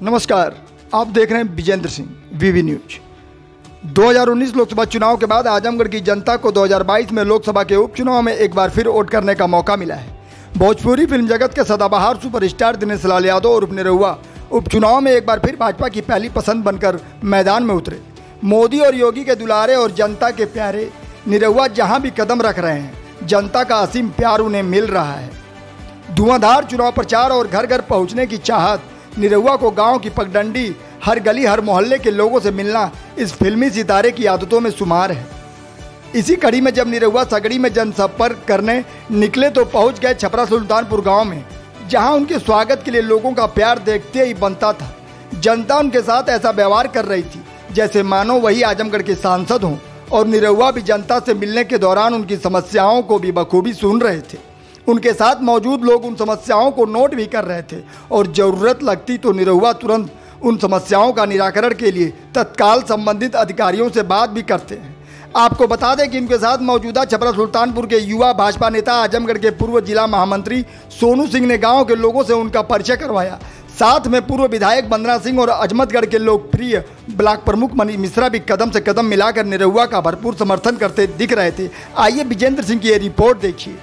नमस्कार, आप देख रहे हैं विजेंद्र सिंह वीवी न्यूज। 2019 लोकसभा चुनाव के बाद आजमगढ़ की जनता को 2022 में लोकसभा के उपचुनाव में एक बार फिर वोट करने का मौका मिला है। भोजपुरी फिल्म जगत के सदाबहार सुपरस्टार दिनेश लाल यादव और निरहुआ उपचुनाव में एक बार फिर भाजपा की पहली पसंद बनकर मैदान में उतरे। मोदी और योगी के दुलारे और जनता के प्यारे निरहुआ जहां भी कदम रख रहे हैं, जनता का असीम प्यार उन्हें मिल रहा है। धुआंधार चुनाव प्रचार और घर घर पहुंचने की चाहत, निरहुआ को गांव की पगडंडी, हर गली हर मोहल्ले के लोगों से मिलना इस फिल्मी सितारे की आदतों में शुमार है। इसी कड़ी में जब निरहुआ सगड़ी में जनसंपर्क करने निकले तो पहुंच गए छपरा सुल्तानपुर गांव में, जहां उनके स्वागत के लिए लोगों का प्यार देखते ही बनता था। जनता उनके साथ ऐसा व्यवहार कर रही थी जैसे मानो वही आजमगढ़ के सांसद हों, और निरहुआ भी जनता से मिलने के दौरान उनकी समस्याओं को भी बखूबी सुन रहे थे। उनके साथ मौजूद लोग उन समस्याओं को नोट भी कर रहे थे और ज़रूरत लगती तो निरहुआ तुरंत उन समस्याओं का निराकरण के लिए तत्काल संबंधित अधिकारियों से बात भी करते हैं। आपको बता दें कि इनके साथ मौजूदा छपरा सुल्तानपुर के युवा भाजपा नेता, आजमगढ़ के पूर्व जिला महामंत्री सोनू सिंह ने गांव के लोगों से उनका परिचय करवाया। साथ में पूर्व विधायक वंदना सिंह और अजमतगढ़ के लोकप्रिय ब्लॉक प्रमुख मनीष मिश्रा भी कदम से कदम मिलाकर निरहुआ का भरपूर समर्थन करते दिख रहे थे। आइए विजेंद्र सिंह की ये रिपोर्ट देखिए।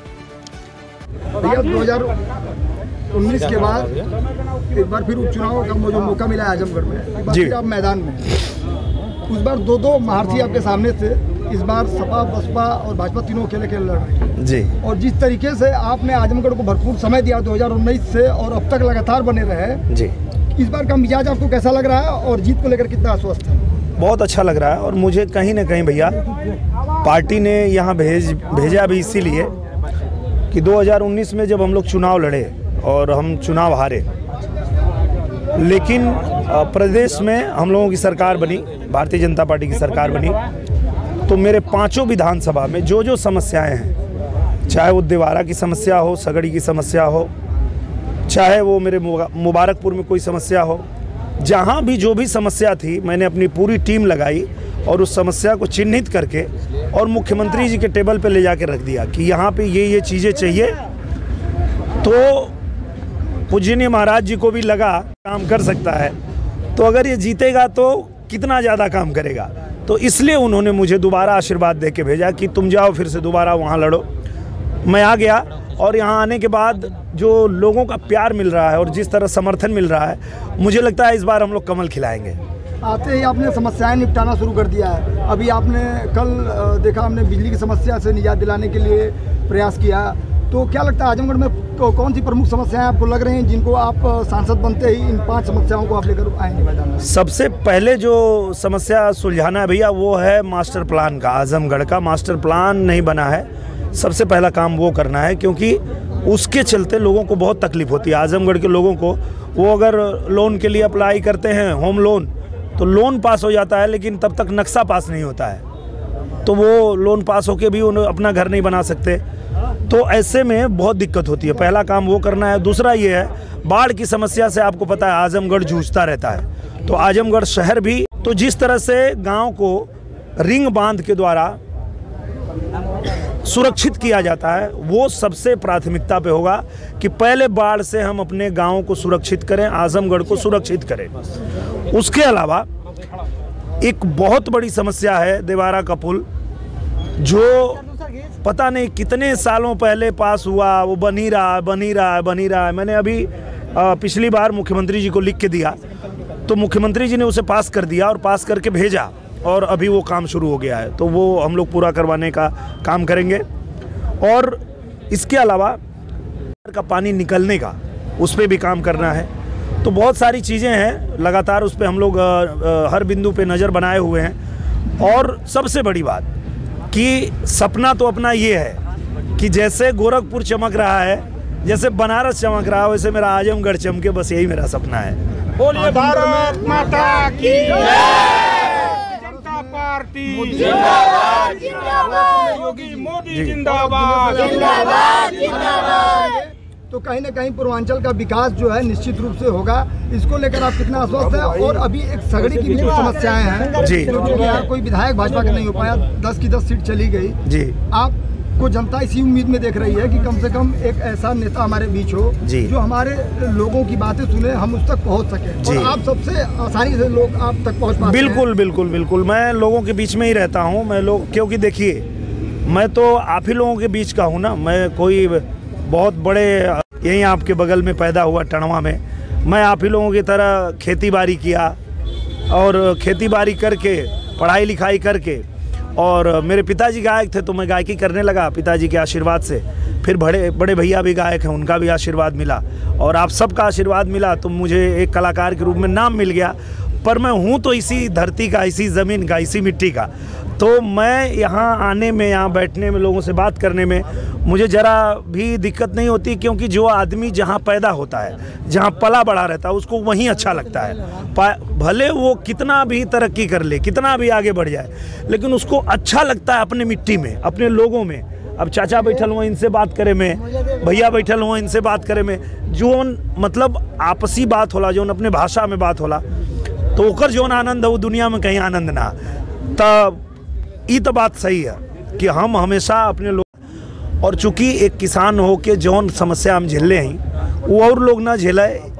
भैया, 2019 के बाद एक बार फिर उपचुनाव का मुझे मौका मिला आजमगढ़ में, एक बार फिर आप मैदान में। उस बार दो महारथी आपके सामने थे, इस बार सपा बसपा और भाजपा तीनों अकेले लड़ रहे जी। और जिस तरीके से आपने आजमगढ़ को भरपूर समय दिया 2019 से और अब तक लगातार बने रहे जी, इस बार का मिजाज आपको कैसा लग रहा है और जीत को लेकर कितना आश्वस्त है? बहुत अच्छा लग रहा है, और मुझे कहीं ना कहीं भैया पार्टी ने यहाँ भेजा भी इसीलिए कि 2019 में जब हम लोग चुनाव लड़े और हम चुनाव हारे, लेकिन प्रदेश में हम लोगों की सरकार बनी, भारतीय जनता पार्टी की सरकार बनी, तो मेरे पांचों विधानसभा में जो जो समस्याएं हैं, चाहे वो दिवारा की समस्या हो, सगड़ी की समस्या हो, चाहे वो मेरे मुबारकपुर में कोई समस्या हो, जहां भी जो भी समस्या थी, मैंने अपनी पूरी टीम लगाई और उस समस्या को चिन्हित करके और मुख्यमंत्री जी के टेबल पे ले जाके रख दिया कि यहाँ पे ये चीज़ें चाहिए। तो पूजनीय महाराज जी को भी लगा काम कर सकता है, तो अगर ये जीतेगा तो कितना ज़्यादा काम करेगा, तो इसलिए उन्होंने मुझे दोबारा आशीर्वाद दे के भेजा कि तुम जाओ फिर से दोबारा वहाँ लड़ो। मैं आ गया, और यहाँ आने के बाद जो लोगों का प्यार मिल रहा है और जिस तरह समर्थन मिल रहा है, मुझे लगता है इस बार हम लोग कमल खिलाएंगे। आते ही आपने समस्याएं निपटाना शुरू कर दिया है। अभी आपने कल देखा, हमने बिजली की समस्या से निजात दिलाने के लिए प्रयास किया। तो क्या लगता है आजमगढ़ में कौन सी प्रमुख समस्याएं आपको लग रही हैं जिनको आप सांसद बनते ही इन 5 समस्याओं को आप लेकर आएंगे मैदान में? सबसे पहले जो समस्या सुलझाना है भैया, वो है मास्टर प्लान का। आजमगढ़ का मास्टर प्लान नहीं बना है, सबसे पहला काम वो करना है, क्योंकि उसके चलते लोगों को बहुत तकलीफ होती है। आजमगढ़ के लोगों को, वो अगर लोन के लिए अप्लाई करते हैं, होम लोन, तो लोन पास हो जाता है, लेकिन तब तक नक्शा पास नहीं होता है, तो वो लोन पास होके भी उन्हें अपना घर नहीं बना सकते। तो ऐसे में बहुत दिक्कत होती है। पहला काम वो करना है। दूसरा ये है, बाढ़ की समस्या से आपको पता है आजमगढ़ जूझता रहता है, तो आजमगढ़ शहर भी, तो जिस तरह से गांव को रिंग बांध के द्वारा सुरक्षित किया जाता है, वो सबसे प्राथमिकता पे होगा कि पहले बाढ़ से हम अपने गांव को सुरक्षित करें, आजमगढ़ को सुरक्षित करें। उसके अलावा एक बहुत बड़ी समस्या है दिवारा का पुल, जो पता नहीं कितने सालों पहले पास हुआ, वो बन ही रहा है। मैंने अभी पिछली बार मुख्यमंत्री जी को लिख के दिया, तो मुख्यमंत्री जी ने उसे पास कर दिया और पास करके भेजा, और अभी वो काम शुरू हो गया है, तो वो हम लोग पूरा करवाने का काम करेंगे। और इसके अलावा का पानी निकलने का, उस पर भी काम करना है। तो बहुत सारी चीज़ें हैं, लगातार उस पर हम लोग हर बिंदु पे नज़र बनाए हुए हैं। और सबसे बड़ी बात कि सपना तो अपना ये है कि जैसे गोरखपुर चमक रहा है, जैसे बनारस चमक रहा है, वैसे मेरा आजमगढ़ चमके, बस यही मेरा सपना है। बोलिए भारत माता की जय, जनता पार्टी जिंदाबाद, योगी मोदी जिंदाबाद, जिंदाबाद। तो कहीं ना कहीं पूर्वांचल का विकास जो है निश्चित रूप से होगा, इसको लेकर आप कितना आश्वस्त हैं? और अभी एक सगड़ी की भी जो समस्याएं हैं जी, क्योंकि यार कोई विधायक भाजपा का नहीं हो पाया, 10 की 10 सीट चली गई जी, आप आपको जनता इसी उम्मीद में देख रही है कि कम से कम एक ऐसा नेता हमारे बीच हो जो हमारे लोगों की बातें सुने, हम उस तक पहुंच सके। और आप सबसे आसानी से लोग आप तक पहुंच पाते हैं। बिल्कुल बिल्कुल बिल्कुल, मैं लोगों के बीच में ही रहता हूं। मैं लोग, क्योंकि देखिए मैं तो आप ही लोगों के बीच का हूं ना। मैं कोई बहुत बड़े, यहीं आपके बगल में पैदा हुआ टणवा में, मैं आप ही लोगों की तरह खेती बाड़ी किया और खेती बाड़ी करके पढ़ाई लिखाई करके, और मेरे पिताजी गायक थे तो मैं गायकी करने लगा पिताजी के आशीर्वाद से। फिर बड़े बड़े भैया भी गायक हैं, उनका भी आशीर्वाद मिला और आप सबका आशीर्वाद मिला तो मुझे एक कलाकार के रूप में नाम मिल गया। पर मैं हूँ तो इसी धरती का, इसी ज़मीन का, इसी मिट्टी का। तो मैं यहाँ आने में, यहाँ बैठने में, लोगों से बात करने में मुझे ज़रा भी दिक्कत नहीं होती, क्योंकि जो आदमी जहाँ पैदा होता है, जहाँ पला बड़ा रहता है, उसको वहीं अच्छा लगता है। भले वो कितना भी तरक्की कर ले, कितना भी आगे बढ़ जाए, लेकिन उसको अच्छा लगता है अपने मिट्टी में, अपने लोगों में। अब चाचा बैठल हुआ, इनसे बात करे में, भैया बैठल हुआ, इनसे बात करे में, जो मतलब आपसी बात होला, जो अपने भाषा में बात होला, तो ओकर जो आनंद है वो दुनिया में कहीं आनंद ना। तब ये तो बात सही है कि हम हमेशा अपने लोग, और चूंकि एक किसान हो के जौन समस्या हम झेले हैं वो और लोग ना झेले,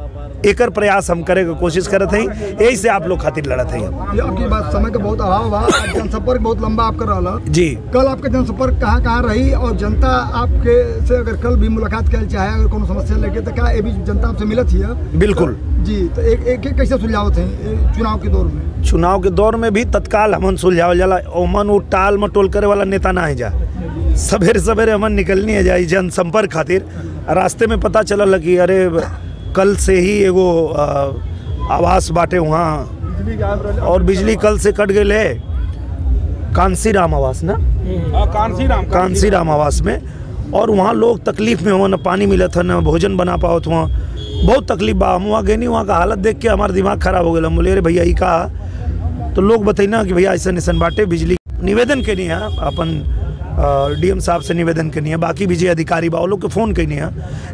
एकर प्रयास हम करे के कोशिश करत हैं। यही से आप लोग खातिर लड़त हैं। आपकी बात, समय का बहुत अभाव हुआ, जनसंपर्क बहुत लंबा आप कर रहा जी। कल आपका जनसंपर्क कहाँ रही, और जनता आपके से अगर कल भी मुलाकात कर चाहे, अगर कोनो समस्या लेके, तो क्या ये भी जनता आपसे मिलत ही? बिल्कुल जी। तो एक कैसे सुलझावत हैं चुनाव के दौर में? चुनाव के दौर में भी तत्काल हमन सुलझावल जाला। ओमन वो टाल मटोल करे वाला नेता ना है जा। सवेरे सवेरे हमन निकलनी है जाए जनसंपर्क खातिर। रास्ते में पता चलल कि अरे कल से ही एगो आवास बाटे वहाँ, और बिजली कल से कट गए है कांसी राम आवास ना, कांसी राम आवास में। और वहाँ लोग तकलीफ में हुआ, न पानी मिला था, न भोजन बना पाओ था, वहाँ बहुत तकलीफ बा। हम वहाँ गए नहीं, वहाँ का हालत देख के हमारा दिमाग खराब हो गया। हम बोले अरे भैया ही कहा, तो लोग बताइना कि भैया ऐसा निशन बाटे बिजली। निवेदन के नहीं है अपन डीएम साहब से निवेदन करनी है, बाकी भी जो अधिकारी बा वो लोग के फ़ोन करनी है,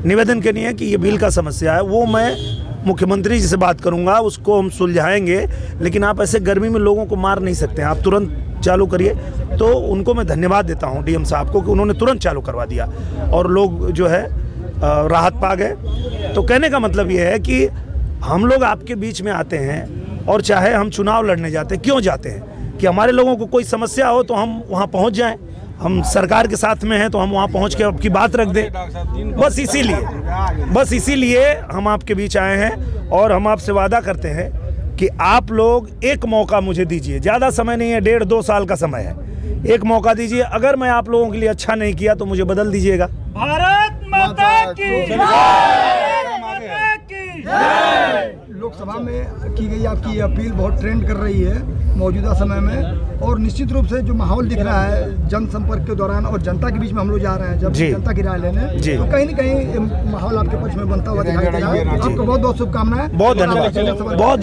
निवेदन करनी है कि ये बिल का समस्या है। वो मैं मुख्यमंत्री जी से बात करूंगा, उसको हम सुलझाएंगे। लेकिन आप ऐसे गर्मी में लोगों को मार नहीं सकते हैं, आप तुरंत चालू करिए। तो उनको मैं धन्यवाद देता हूं डीएम साहब को कि उन्होंने तुरंत चालू करवा दिया और लोग जो है राहत पा गए। तो कहने का मतलब ये है कि हम लोग आपके बीच में आते हैं, और चाहे हम चुनाव लड़ने जाते हैं, क्यों जाते हैं कि हमारे लोगों को कोई समस्या हो तो हम वहाँ पहुँच जाएँ। हम सरकार के साथ में हैं तो हम वहाँ पहुँच के आपकी बात रख दें। बस इसीलिए हम आपके बीच आए हैं, और हम आपसे वादा करते हैं कि आप लोग एक मौका मुझे दीजिए। ज़्यादा समय नहीं है, 1.5-2 साल का समय है। एक मौका दीजिए, अगर मैं आप लोगों के लिए अच्छा नहीं किया तो मुझे बदल दीजिएगा। भारत माता की जय। लोकसभा में की गई आपकी अपील बहुत ट्रेंड कर रही है मौजूदा समय में, और निश्चित रूप से जो माहौल दिख रहा है जनसंपर्क के दौरान और जनता के बीच में हम लोग जा रहे हैं जब जनता की राय लेने, तो कहीं न कहीं माहौल आपके पक्ष में बनता हुआ दिखाई दे रहा है। आपको बहुत बहुत शुभकामनाएं। बहुत धन्यवाद।